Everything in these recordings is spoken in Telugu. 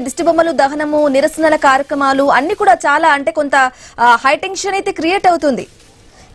దిష్టి బొమ్మలు దహనము నిరసనల కార్యక్రమాలు అన్ని కూడా చాలా అంటే కొంత హై టెన్షన్ అయితే క్రియేట్ అవుతుంది.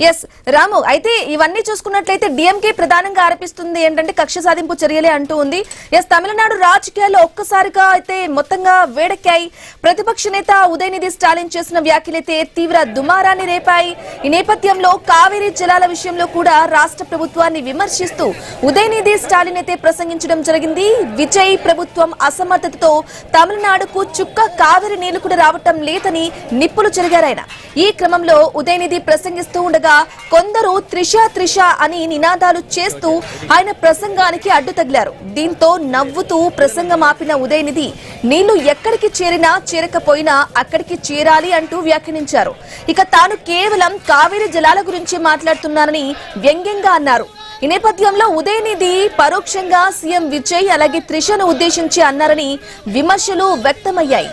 ఎస్ రాము, అయితే ఇవన్నీ చూసుకున్నట్లయితే డిఎంకే ప్రధానంగా ఆరోపిస్తుంది ఏంటంటే కక్ష సాధింపు చర్యలే అంటూ ఉంది. ఎస్ తమిళనాడు రాజకీయాల్లో ఒక్కసారిగా అయితే మొత్తంగా వేడెక్కాయి. ప్రతిపక్ష నేత ఉదయనిధి స్టాలిన్ చేసిన వ్యాఖ్యలైతే తీవ్ర దుమారాన్ని రేపాయి. ఈ నేపథ్యంలో కావేరీ జలాల విషయంలో కూడా రాష్ట్ర ప్రభుత్వాన్ని విమర్శిస్తూ ఉదయనిధి స్టాలిన్ అయితే ప్రసంగించడం జరిగింది. విజయ్ ప్రభుత్వం అసమర్థతతో తమిళనాడుకు చుక్క కావేరీ నీళ్లు కూడా రావటం లేదని నిప్పులు చెరిగారాయన. ఈ క్రమంలో ఉదయనిధి ప్రసంగిస్తూ ఉండగా కొందరు త్రిష అని నినాదాలు చేస్తూ ఆయన ప్రసంగానికి అడ్డు తగిలారు. దీంతో నవ్వుతూ ప్రసంగం ఆపిన ఉదయనిధి నీళ్లు ఎక్కడికి చేరినా చేరకపోయినా అక్కడికి చేరాలి అంటూ వ్యాఖ్యానించారు. ఇక తాను కేవలం కావేరీ జలాల గురించి మాట్లాడుతున్నానని వ్యంగ్యంగా అన్నారు. ఈ నేపథ్యంలో ఉదయనిధి పరోక్షంగా సీఎం విజయ్ అలాగే త్రిషను ఉద్దేశించి అన్నారని విమర్శలు వ్యక్తమయ్యాయి.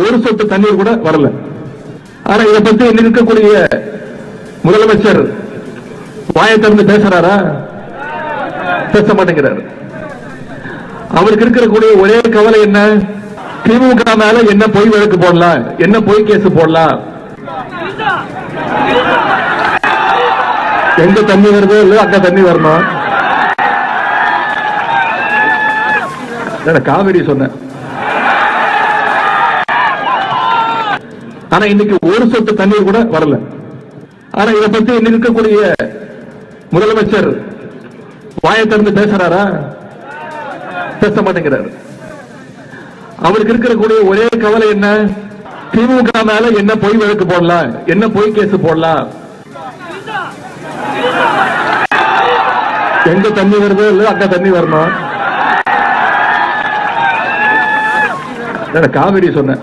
ஒரு சொட்டு தண்ணீர் கூட வரல. ஆனா இதை பத்தி இங்க இருக்கக்கூடிய முதலமைச்சர் வாயை திறந்து பேசுறாரா? பேச மாட்டேங்கிறாரு. அவருக்கு இருக்கக்கூடிய ஒரே கவலை என்ன? திமுக மேல என்ன பொய் வழக்கு போடலாம், என்ன பொய் கேஸ் போடலாம். எங்க தண்ணி வருதோ இல்ல அங்க தண்ணி வரணும். காவிரி சொன்ன ஆனா இன்னைக்கு ஒரு சொட்டு தண்ணீர் கூட வரல. ஆனா இதை பத்தி இங்க இருக்கக்கூடிய முதலமைச்சர் வாயை திறந்து பேசுறாரா? பேச மாட்டேங்கிறாரு. அவருக்கு இருக்கக்கூடிய ஒரே கவலை என்ன? திமுக மேல என்ன பொய் வழக்கு போடலாம், என்ன பொய் கேஸ் போடலாம். எங்க தண்ணி வருதோ இல்ல அங்க தண்ணி வரணும். காவிரி சொன்ன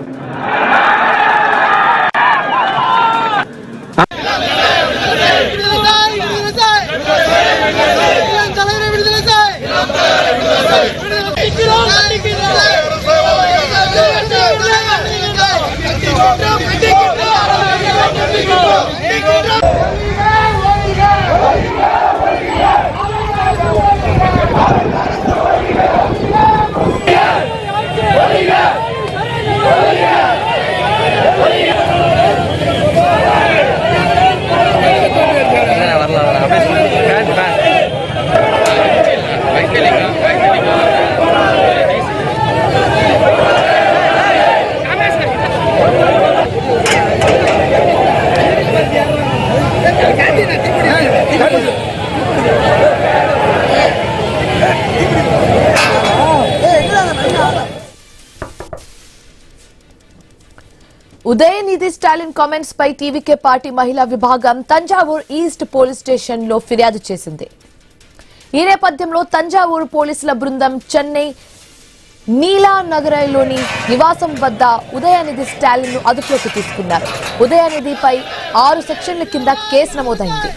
ఉదయనిధి స్టాలిన్ కామెంట్స్ పై టీవీకే పార్టీ మహిళా విభాగం తంజావూరు ఈస్ట్ పోలీస్ స్టేషన్ లో ఫిర్యాదు చేసింది. ఈ నేపథ్యంలో తంజావూరు పోలీసుల బృందం చెన్నై నీలానగర్లోని నివాసం వద్ద ఉదయనిధి స్టాలిన్ ను అదుపులోకి తీసుకున్నారు. ఉదయనిధిపై 6 సెక్షన్ల కింద కేసు నమోదైంది.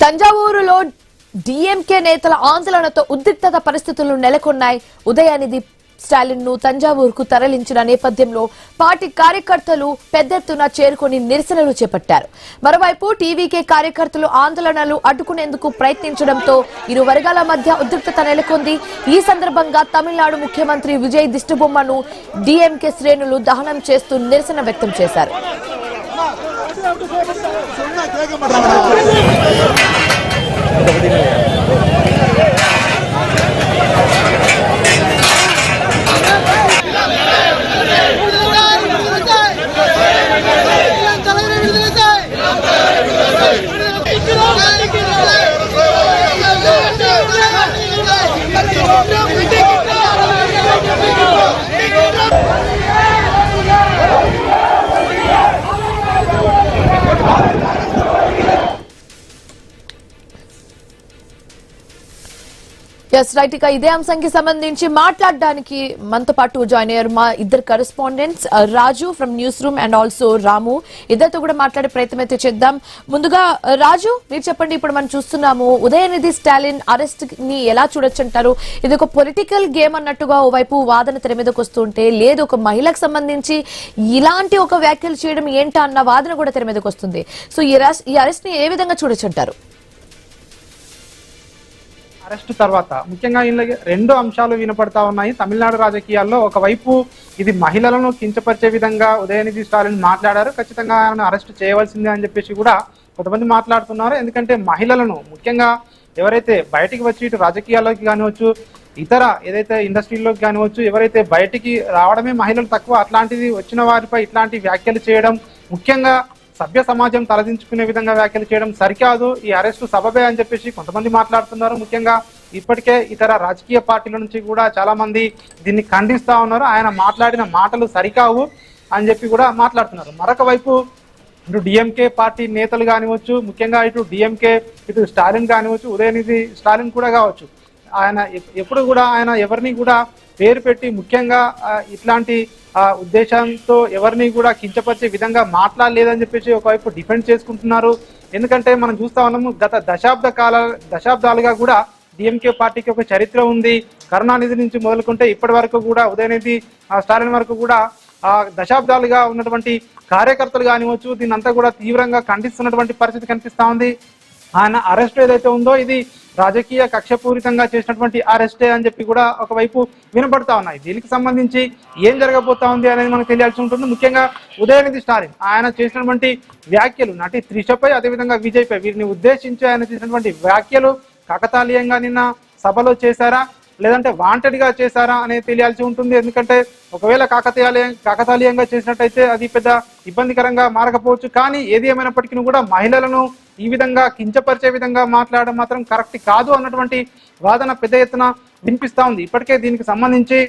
తంజావూరులో డిఎంకే నేతల ఆందోళనతో ఉద్రిక్తత పరిస్థితులు నెలకొన్నాయి. ఉదయనిధి స్టాలిన్ ను తంజావూరుకు తరలించిన నేపథ్యంలో పార్టీ కార్యకర్తలు పెద్ద ఎత్తున చేరుకుని నిరసనలు చేపట్టారు. మరోవైపు టీవీకే కార్యకర్తలు ఆందోళనలు అడ్డుకునేందుకు ప్రయత్నించడంతో ఇరు వర్గాల మధ్య ఉద్రిక్తత నెలకొంది. ఈ సందర్భంగా తమిళనాడు ముఖ్యమంత్రి విజయ్ దిష్టిబొమ్మను డిఎంకే శ్రేణులు దహనం చేస్తూ నిరసన వ్యక్తం చేశారు. Yes right. ఇక ఇదే అంశానికి సంబంధించి మాట్లాడడానికి మనతో పాటు జాయిన్ అయ్యారు మా ఇద్దరు correspondents, Raju from news room and also Ramu. ఇద్దరితో కూడా మాట్లాడే ప్రయత్నం అయితే చేద్దాం. ముందుగా రాజు, మీరు చెప్పండి. ఇప్పుడు మనం చూస్తున్నాము ఉదయనిధి స్టాలిన్ అరెస్ట్ ని ఎలా చూడొచ్చు అంటారు? ఇది ఒక పొలిటికల్ గేమ్ అన్నట్టుగా ఓవైపు వాదన తెర మీదకి వస్తుంటే, లేదు ఒక మహిళకు సంబంధించి ఇలాంటి ఒక వ్యాఖ్యలు చేయడం ఏంటా అన్న వాదన కూడా తెర మీదకి వస్తుంది. సో ఈ అరెస్ట్ ని ఏ విధంగా చూడొచ్చు అంటారు? అరెస్ట్ తర్వాత ముఖ్యంగా ఇందులో రెండు అంశాలు వినపడతా ఉన్నాయి తమిళనాడు రాజకీయాల్లో. ఒకవైపు ఇది మహిళలను కించపరిచే విధంగా ఉదయనిధి స్టాలిన్ మాట్లాడారు, ఖచ్చితంగా ఆయన అరెస్ట్ చేయవలసిందే అని చెప్పేసి కూడా కొంతమంది మాట్లాడుతున్నారు. ఎందుకంటే మహిళలను ముఖ్యంగా ఎవరైతే బయటికి వచ్చి ఇటు రాజకీయాల్లోకి కానివచ్చు, ఇతర ఏదైతే ఇండస్ట్రీలోకి కానివచ్చు, ఎవరైతే బయటికి రావడమే మహిళలు తక్కువ, అట్లాంటిది వచ్చిన వారిపై ఇట్లాంటి వ్యాఖ్యలు చేయడం, ముఖ్యంగా సభ్య సమాజం తలదించుకునే విధంగా వ్యాఖ్యలు చేయడం సరికాదు, ఈ అరెస్టు సబబే అని చెప్పేసి కొంతమంది మాట్లాడుతున్నారు. ముఖ్యంగా ఇప్పటికే ఇతర రాజకీయ పార్టీల నుంచి కూడా చాలా మంది దీన్ని ఖండిస్తా ఉన్నారు. ఆయన మాట్లాడిన మాటలు సరికావు అని చెప్పి కూడా మాట్లాడుతున్నారు. మరొక వైపు ఇటు డిఎంకే పార్టీ నేతలు కానివచ్చు, ముఖ్యంగా ఇటు డిఎంకే ఇటు స్టాలిన్ కానివచ్చు, ఉదయనిధి స్టాలిన్ కూడా కావచ్చు, ఆయన ఎప్పుడు కూడా ఆయన ఎవరిని కూడా పేరు పెట్టి ముఖ్యంగా ఇట్లాంటి ఉద్దేశంతో ఎవరిని కూడా కించపరిచే విధంగా మాట్లాడలేదని చెప్పేసి ఒకవైపు డిఫెండ్ చేసుకుంటున్నారు. ఎందుకంటే మనం చూస్తా ఉన్నాము గత దశాబ్దాలుగా కూడా డిఎంకే పార్టీకి ఒక చరిత్ర ఉంది. కరుణానిధి నుంచి మొదలుకుంటే ఇప్పటి వరకు కూడా ఉదయనిధి స్టాలిన్ వరకు కూడా దశాబ్దాలుగా ఉన్నటువంటి కార్యకర్తలు కానివచ్చు, దీన్ని అంతా కూడా తీవ్రంగా ఖండిస్తున్నటువంటి పరిస్థితి కనిపిస్తా ఉంది. ఆయన అరెస్ట్ ఏదైతే ఉందో ఇది రాజకీయ కక్షపూరితంగా చేసినటువంటి అరెస్టే అని చెప్పి కూడా ఒకవైపు వినపడతా ఉన్నాయి. దీనికి సంబంధించి ఏం జరగబోతా ఉంది అనేది మనకు తెలియాల్సి ఉంటుంది. ముఖ్యంగా ఉదయనిధి స్టాలిన్ ఆయన చేసినటువంటి వ్యాఖ్యలు నటి త్రిషపై, అదేవిధంగా విజయ్పై, వీరిని ఉద్దేశించి ఆయన చేసినటువంటి వ్యాఖ్యలు కాకతాళీయంగా నిన్న సభలో చేశారా లేదంటే వాంటెడ్ గా చేశారా అనేది తెలియాల్సి ఉంటుంది. ఎందుకంటే ఒకవేళ కాకతాళీయంగా చేసినట్టయితే అది పెద్ద ఇబ్బందికరంగా మారకపోవచ్చు. కానీ ఏది ఏమైనప్పటికీ కూడా మహిళలను ఈ విధంగా కించపరిచే విధంగా మాట్లాడడం మాత్రం కరెక్ట్ కాదు అన్నటువంటి వాదన పెద్ద ఎత్తున వినిపిస్తా ఉంది. ఇప్పటికే దీనికి సంబంధించి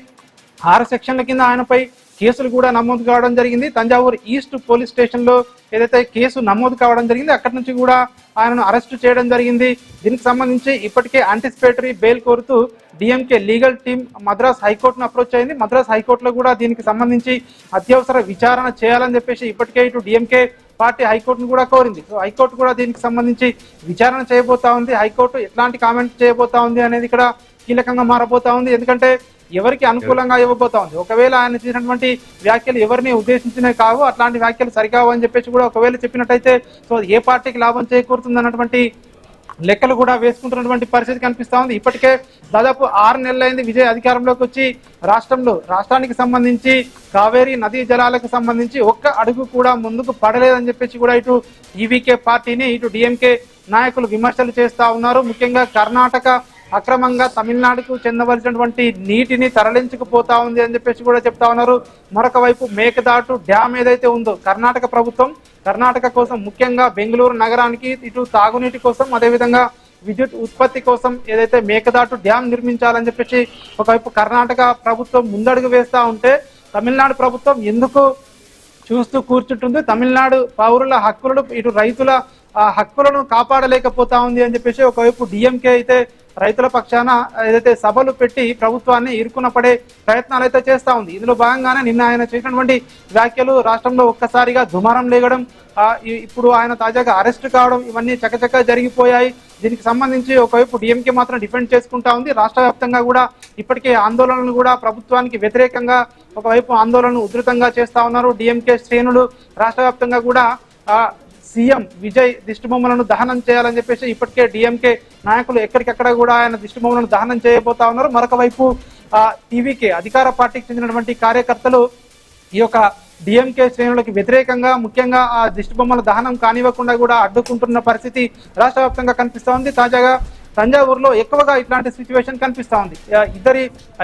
6 సెక్షన్ల కింద ఆయనపై కేసులు కూడా నమోదు కావడం జరిగింది. తంజావూరు ఈస్ట్ పోలీస్ స్టేషన్ లో ఏదైతే కేసు నమోదు కావడం జరిగింది, అక్కడి నుంచి కూడా ఆయనను అరెస్టు చేయడం జరిగింది. దీనికి సంబంధించి ఇప్పటికే యాంటిసిపేటరీ బెయిల్ కోరుతూ డిఎంకే లీగల్ టీమ్ మద్రాస్ హైకోర్టును అప్రోచ్ అయింది. మద్రాస్ హైకోర్టులో కూడా దీనికి సంబంధించి అత్యవసర విచారణ చేయాలని చెప్పేసి ఇప్పటికే ఇటు డిఎంకే పార్టీ హైకోర్టును కూడా కోరింది. సో హైకోర్టు కూడా దీనికి సంబంధించి విచారణ చేయబోతా ఉంది. హైకోర్టు ఎట్లాంటి కామెంట్ చేయబోతా ఉంది అనేది ఇక్కడ కీలకంగా మారబోతా ఉంది. ఎందుకంటే ఎవరికి అనుకూలంగా ఇవ్వబోతా ఉంది. ఒకవేళ ఆయన చేసినటువంటి వ్యాఖ్యలు ఎవరిని ఉద్దేశించినవి కావు, అట్లాంటి వ్యాఖ్యలు సరికావు అని చెప్పేసి కూడా ఒకవేళ చెప్పినట్టయితే సో ఏ పార్టీకి లాభం చేకూరుతుంది అన్నటువంటి లెక్కలు కూడా వేసుకుంటున్నటువంటి పరిస్థితి కనిపిస్తా ఉంది. ఇప్పటికే దాదాపు 6 నెలలైంది విజయ్ అధికారంలోకి వచ్చి రాష్ట్రానికి సంబంధించి కావేరీ నదీ జలాలకు సంబంధించి ఒక్క అడుగు కూడా ముందుకు పడలేదని చెప్పేసి కూడా ఇటు ఈవీకే పార్టీని ఇటు డిఎంకే నాయకులు విమర్శలు చేస్తా ఉన్నారు. ముఖ్యంగా కర్ణాటక అక్రమంగా తమిళనాడుకు చెందవలసినటువంటి నీటిని తరలించుకుపోతా ఉంది అని చెప్పేసి కూడా చెప్తా ఉన్నారు. మరొక వైపు మేకదాటు డ్యామ్ ఏదైతే ఉందో కర్ణాటక ప్రభుత్వం కర్ణాటక కోసం ముఖ్యంగా బెంగళూరు నగరానికి ఇటు తాగునీటి కోసం, అదేవిధంగా విద్యుత్ ఉత్పత్తి కోసం ఏదైతే మేకదాటు డ్యామ్ నిర్మించాలని చెప్పేసి ఒకవైపు కర్ణాటక ప్రభుత్వం ముందడుగు వేస్తా ఉంటే తమిళనాడు ప్రభుత్వం ఎందుకు చూస్తూ కూర్చుంటుంది, తమిళనాడు పౌరుల హక్కులను ఇటు రైతుల హక్కులను కాపాడలేకపోతా ఉంది అని చెప్పేసి ఒకవైపు డిఎంకే అయితే రైతుల పక్షాన ఏదైతే సభలు పెట్టి ప్రభుత్వాన్ని ఇరుకున పడే ప్రయత్నాలు అయితే చేస్తా ఉంది. ఇందులో భాగంగానే నిన్న ఆయన చేసినటువంటి వ్యాఖ్యలు రాష్ట్రంలో ఒక్కసారిగా దుమారం లేగడం, ఇప్పుడు ఆయన తాజాగా అరెస్ట్ కావడం, ఇవన్నీ చకచక జరిగిపోయాయి. దీనికి సంబంధించి ఒకవైపు డిఎంకే మాత్రం డిఫెండ్ చేసుకుంటా ఉంది. రాష్ట్ర వ్యాప్తంగా కూడా ఇప్పటికే ఆందోళనలు కూడా ప్రభుత్వానికి వ్యతిరేకంగా ఒకవైపు ఆందోళనలు ఉధృతంగా చేస్తా ఉన్నారు. డిఎంకే శ్రేణులు రాష్ట్ర వ్యాప్తంగా కూడా సీఎం విజయ్ దిష్టిబొమ్మలను దహనం చేయాలని చెప్పేసి ఇప్పటికే డిఎంకే నాయకులు ఎక్కడికెక్కడ కూడా ఆయన దిష్టిబొమ్మలను దహనం చేయబోతా ఉన్నారు. మరొక వైపు టీవీకే అధికార పార్టీకి చెందినటువంటి కార్యకర్తలు ఈ యొక్క డిఎంకే శ్రేణులకు వ్యతిరేకంగా ముఖ్యంగా ఆ దిష్టిబొమ్మల దహనం కానివ్వకుండా కూడా అడ్డుకుంటున్న పరిస్థితి రాష్ట్ర వ్యాప్తంగా కనిపిస్తా ఉంది. తాజాగా తంజావూరులో ఎక్కువగా ఇట్లాంటి సిచ్యువేషన్ కనిపిస్తా ఉంది.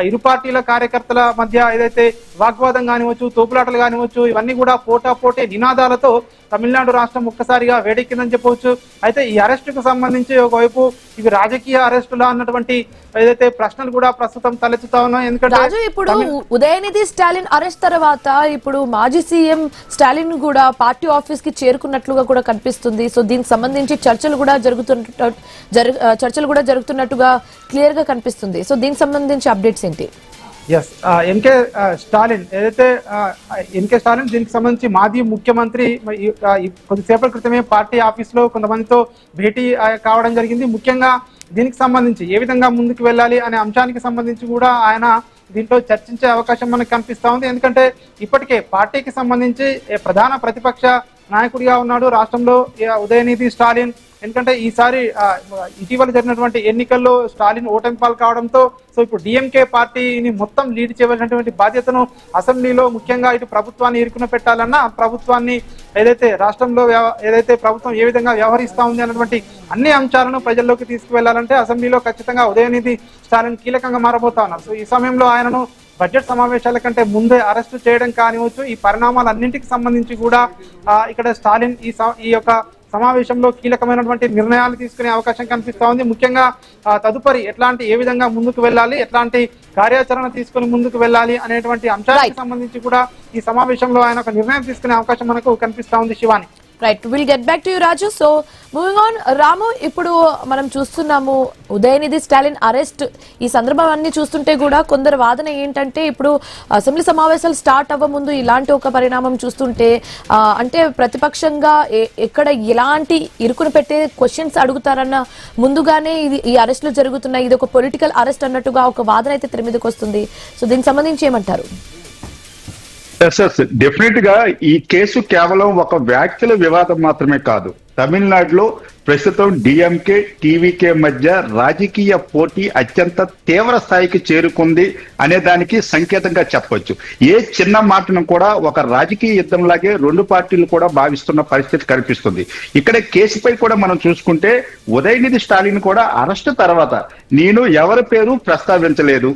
ఇరు పార్టీల కార్యకర్తల మధ్య ఏదైతే వాగ్వాదం కానివచ్చు, తోపులాటలు కానివచ్చు, ఇవన్నీ కూడా పోటాపోటీ నినాదాలతో తమిళనాడు రాష్ట్రం ఒక్కసారిగా వేడెక్కిందని చెప్పవచ్చు. అయితే ఈ అరెస్టుకు సంబంధించి ఒకవైపు ఇవి రాజకీయ అరెస్టులా అన్నటువంటి ఏదైతే ప్రశ్నలు కూడా ప్రస్తుతం తలెత్తుతా ఉన్నాయి. ఎందుకంటే రాజు, ఇప్పుడు ఉదయనిధి స్టాలిన్ అరెస్ట్ తర్వాత ఇప్పుడు మాజీ సీఎం స్టాలిన్ కూడా పార్టీ ఆఫీస్ కి చేరుకున్నట్లుగా కూడా కనిపిస్తుంది. సో దీనికి సంబంధించి చర్చలు కూడా జరుగుతున్నట్టుగా క్లియర్ గా కనిపిస్తుంది. సో దీనికి సంబంధించి అప్డేట్స్ ఏంటి? ఎస్, స్టాలిన్ దీనికి సంబంధించి మాజీ ముఖ్యమంత్రి కొద్దిసేపటి క్రితమే పార్టీ ఆఫీస్ లో కొంతమందితో భేటీ కావడం జరిగింది. ముఖ్యంగా దీనికి సంబంధించి ఏ విధంగా ముందుకు వెళ్ళాలి అనే అంశానికి సంబంధించి కూడా ఆయన దీంట్లో చర్చించే అవకాశం మనకు కనిపిస్తా ఉంది. ఎందుకంటే ఇప్పటికే పార్టీకి సంబంధించి ప్రధాన ప్రతిపక్ష నాయకుడిగా ఉన్నాడు రాష్ట్రంలో ఉదయనిధి స్టాలిన్. ఎందుకంటే ఈసారి ఇటీవల జరిగినటువంటి ఎన్నికల్లో స్టాలిన్ ఓటమి పాలు కావడంతో సో ఇప్పుడు డిఎంకే పార్టీని మొత్తం లీడ్ చేయవలసినటువంటి బాధ్యతను అసెంబ్లీలో ముఖ్యంగా ఇటు ప్రభుత్వాన్ని ఇరుకున పెట్టాలన్నా ప్రభుత్వాన్ని ఏదైతే రాష్ట్రంలో ఏదైతే ప్రభుత్వం ఏ విధంగా వ్యవహరిస్తా ఉంది అన్నటువంటి అన్ని అంశాలను ప్రజల్లోకి తీసుకువెళ్లాలంటే అసెంబ్లీలో ఖచ్చితంగా ఉదయనిధి స్టాలిన్ కీలకంగా మారబోతా ఉన్నారు. సో ఈ సమయంలో ఆయనను బడ్జెట్ సమావేశాల కంటే ముందే అరెస్టు చేయడం కానివచ్చు, ఈ పరిణామాలన్నింటికి సంబంధించి కూడా ఇక్కడ స్టాలిన్ ఈ యొక్క సమావేశంలో కీలకమైనటువంటి నిర్ణయాలు తీసుకునే అవకాశం కనిపిస్తా ఉంది. ముఖ్యంగా తదుపరి ఏ విధంగా ముందుకు వెళ్ళాలి, ఎట్లాంటి కార్యాచరణ తీసుకుని ముందుకు వెళ్ళాలి అనేటువంటి అంశాలకు సంబంధించి కూడా ఈ సమావేశంలో ఆయన ఒక నిర్ణయం తీసుకునే అవకాశం మనకు కనిపిస్తా ఉంది. Shivani, right, will get back to you Raju. So moving on, Ramu, ఇప్పుడు మనం చూస్తున్నాము ఉదయనిధి స్టాలిన్ అరెస్ట్. ఈ సందర్భం అన్ని చూస్తుంటే కూడా కొందరు వాదన ఏంటంటే ఇప్పుడు అసెంబ్లీ సమావేశాలు స్టార్ట్ అవ్వ ముందు ఇలాంటి ఒక పరిణామం చూస్తుంటే అంటే ప్రతిపక్షంగా ఎక్కడ ఎలాంటి ఇరుకును పెట్టే క్వశ్చన్స్ అడుగుతారన్న ముందుగానే ఈ అరెస్టులు జరుగుతున్నాయి, ఇది ఒక పొలిటికల్ అరెస్ట్ అన్నట్టుగా ఒక వాదన అయితే తెర మీదకి వస్తుంది. సో దీనికి సంబంధించి ఏమంటారు? డెఫినెట్ గా ఈ కేసు కేవలం ఒక వ్యాఖ్యల వివాదం మాత్రమే కాదు. తమిళనాడులో ప్రస్తుతం డిఎంకే టీవీకే మధ్య రాజకీయ పోటీ అత్యంత తీవ్ర స్థాయికి చేరుకుంది అనే దానికి సంకేతంగా చెప్పొచ్చు. ఏ చిన్న మాటను కూడా ఒక రాజకీయ యుద్ధంలాగే రెండు పార్టీలు కూడా భావిస్తున్న పరిస్థితి కనిపిస్తుంది. ఇక్కడ కేసుపై కూడా మనం చూసుకుంటే ఉదయనిధి స్టాలిన్ కూడా అరెస్టు తర్వాత నేను ఎవరి పేరు ప్రస్తావించలేదు,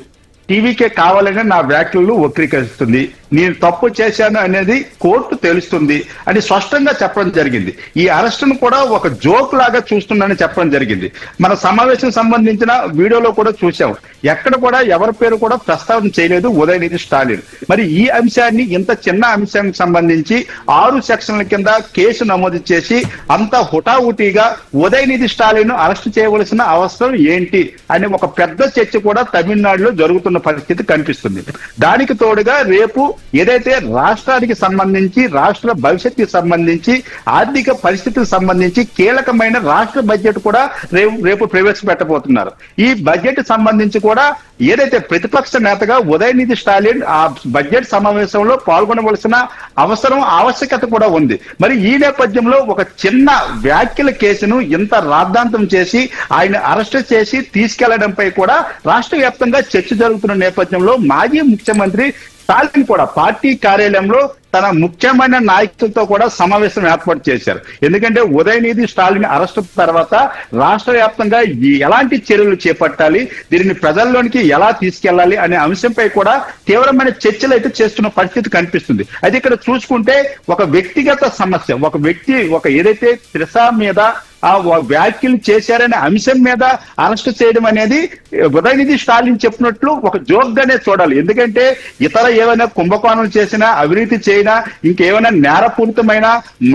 టీవీకే కావాలని నా వ్యాఖ్యలు వక్రీకరిస్తుంది, నేను తప్పు చేశాను అనేది కోర్టు తెలుస్తుంది అని స్పష్టంగా చెప్పడం జరిగింది. ఈ అరెస్టును కూడా ఒక జోక్ లాగా చూస్తుందని చెప్పడం జరిగింది. మన సమావేశం సంబంధించిన వీడియోలో కూడా చూసాం, ఎక్కడ కూడా ఎవరి పేరు కూడా ప్రస్తావన చేయలేదు ఉదయనిధి స్టాలిన్. మరి ఈ అంశాన్ని, ఇంత చిన్న అంశానికి సంబంధించి 6 సెక్షన్ల కింద కేసు నమోదు చేసి అంత హుటాహుటీగా ఉదయనిధి స్టాలిన్ అరెస్టు చేయవలసిన అవసరం ఏంటి అనే ఒక పెద్ద చర్చ కూడా తమిళనాడులో జరుగుతున్న పరిస్థితి కనిపిస్తుంది. దానికి తోడుగా రేపు ఏదైతే రాష్ట్రానికి సంబంధించి, రాష్ట్ర భవిష్యత్తుకి సంబంధించి, ఆర్థిక పరిస్థితికి సంబంధించి కీలకమైన రాష్ట్ర బడ్జెట్ కూడా రేపు ప్రవేశపెట్టబోతున్నారు. ఈ బడ్జెట్ సంబంధించి కూడా ఏదైతే ప్రతిపక్ష నేతగా ఉదయనిధి స్టాలిన్ ఆ బడ్జెట్ సమావేశంలో పాల్గొనవలసిన ఆవశ్యకత కూడా ఉంది. మరి ఈ నేపథ్యంలో ఒక చిన్న వ్యాఖ్యల కేసును ఇంత రాద్ధాంతం చేసి ఆయన అరెస్ట్ చేసి తీసుకెళ్లడంపై కూడా రాష్ట్ర వ్యాప్తంగా చర్చ జరుగుతున్న నేపథ్యంలో మాజీ ముఖ్యమంత్రి స్టాలిన్ కూడా పార్టీ కార్యాలయంలో తన ముఖ్యమైన నాయకులతో కూడా సమావేశం ఏర్పాటు చేశారు. ఎందుకంటే ఉదయనిధి స్టాలిన్ అరెస్టు తర్వాత రాష్ట్ర వ్యాప్తంగా ఎలాంటి చర్యలు చేపట్టాలి, దీనిని ప్రజల్లోనికి ఎలా తీసుకెళ్లాలి అనే అంశంపై కూడా తీవ్రమైన చర్చలు అయితే చేస్తున్న పరిస్థితి కనిపిస్తుంది. అయితే ఇక్కడ చూసుకుంటే ఒక వ్యక్తిగత సమస్య, ఒక ఏదైతే త్రిష మీద ఆ వ్యాఖ్యలు చేశారనే అంశం మీద అరెస్ట్ చేయడం అనేది ఉదయనిధి స్టాలిన్ చెప్పినట్లు ఒక జోక్ గానే చూడాలి. ఎందుకంటే ఇతర ఏమైనా కుంభకోణం చేసినా, అవినీతి చేసినా, ఇంకేమైనా నేరపూరితమైన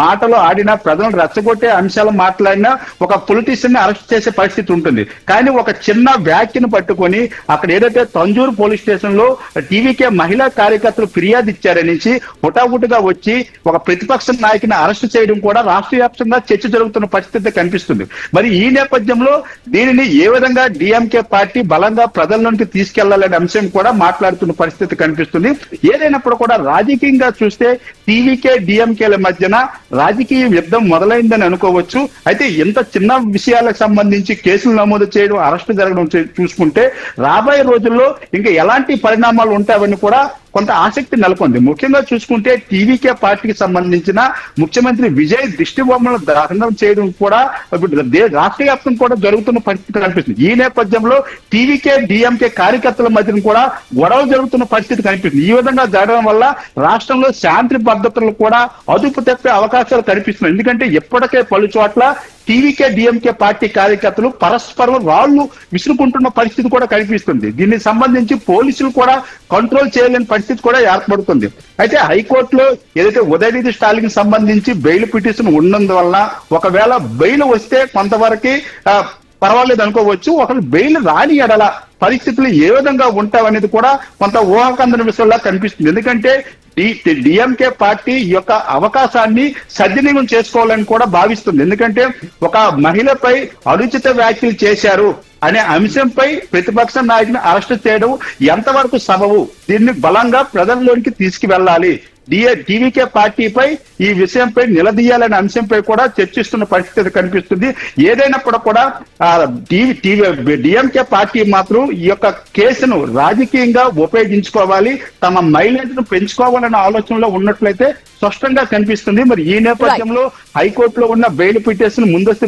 మాటలు ఆడినా, ప్రజలను రెచ్చగొట్టే అంశాలు మాట్లాడినా ఒక పొలిటీషియన్ ని అరెస్ట్ చేసే పరిస్థితి ఉంటుంది. కానీ ఒక చిన్న వ్యాఖ్యను పట్టుకొని అక్కడ ఏదైతే తంజూరు పోలీస్ స్టేషన్ లో టీవీకే మహిళా కార్యకర్తలు ఫిర్యాదు ఇచ్చారనేసి హుటాహుటిగా వచ్చి ఒక ప్రతిపక్ష నాయకుని అరెస్ట్ చేయడం కూడా రాష్ట్ర వ్యాప్తంగా చర్చ జరుగుతున్న పరిస్థితి కనిపిస్తుంది. మరి ఈ నేపథ్యంలో దీనిని ఏ విధంగా డిఎంకే పార్టీ బలంగా ప్రజల్లోకి తీసుకెళ్లాలనే అంశం కూడా మాట్లాడుతున్న పరిస్థితి కనిపిస్తుంది. ఏదైనప్పుడు కూడా రాజకీయంగా చూస్తే టీవీకే డిఎంకేల మధ్యన రాజకీయ యుద్ధం మొదలైందని అనుకోవచ్చు. అయితే ఇంత చిన్న విషయాలకు సంబంధించి కేసులు నమోదు చేయడం, అరెస్టు జరగడం చూసుకుంటే రాబోయే రోజుల్లో ఇంకా ఎలాంటి పరిణామాలు ఉంటాయని కూడా కొంత ఆసక్తి నెలకొంది. ముఖ్యంగా చూసుకుంటే టీవీకే పార్టీకి సంబంధించిన ముఖ్యమంత్రి విజయ్ దిష్టి బొమ్మను దహనం చేయడం కూడా రాష్ట్ర వ్యాప్తంగా కూడా జరుగుతున్న పరిస్థితి కనిపిస్తుంది. ఈ నేపథ్యంలో టీవీకే డిఎంకే కార్యకర్తల మధ్యన కూడా గొడవ జరుగుతున్న పరిస్థితి కనిపిస్తుంది. ఈ విధంగా జరగడం వల్ల రాష్ట్రంలో శాంతి భద్రతలు కూడా అదుపు తప్పే అవకాశాలు కనిపిస్తున్నాయి. ఎందుకంటే ఇప్పటికే పలు చోట్ల టీవీకే డిఎంకే పార్టీ కార్యకర్తలు పరస్పరం రాళ్లు విసురుకుంటున్న పరిస్థితి కూడా కనిపిస్తుంది. దీనికి సంబంధించి పోలీసులు కూడా కంట్రోల్ చేయలేని పరిస్థితి కూడా ఏర్పడుతుంది. అయితే హైకోర్టులో ఏదైతే ఉదయనిధి స్టాలిన్ సంబంధించి బెయిల్ పిటిషన్ ఉన్నందువల్ల ఒకవేళ బెయిల్ వస్తే కొంతవరకు పర్వాలేదు అనుకోవచ్చు. ఒకవేళ బెయిల్ రాని ఎడల పరిస్థితులు ఏ విధంగా ఉంటావనేది కూడా కొంత ఊహాకందన విషయంలో కనిపిస్తుంది. ఎందుకంటే డిఎంకే పార్టీ ఈ యొక్క అవకాశాన్ని సద్వినియోగం చేసుకోవాలని కూడా భావిస్తుంది. ఎందుకంటే ఒక మహిళపై అనుచిత వ్యాఖ్యలు చేశారు అనే అంశంపై ప్రతిపక్ష నాయకుని అరెస్ట్ చేయడం ఎంతవరకు సబబు, దీన్ని బలంగా ప్రజల్లోనికి తీసుకువెళ్ళాలి. టీవీకే పార్టీపై ఈ విషయంపై నిలదీయాలనే అంశంపై కూడా చర్చిస్తున్న పరిస్థితి కనిపిస్తుంది. ఏదైనప్పుడు కూడా డిఎంకే పార్టీ మాత్రం ఈ యొక్క కేసును రాజకీయంగా ఉపయోగించుకోవాలి, తమ మైలేజ్ను పెంచుకోవాలనే ఆలోచనలో ఉన్నట్లయితే స్పష్టంగా కనిపిస్తుంది. మరి ఈ నేపథ్యంలో హైకోర్టులో ఉన్న బెయిల్ పిటిషన్ ముందస్తు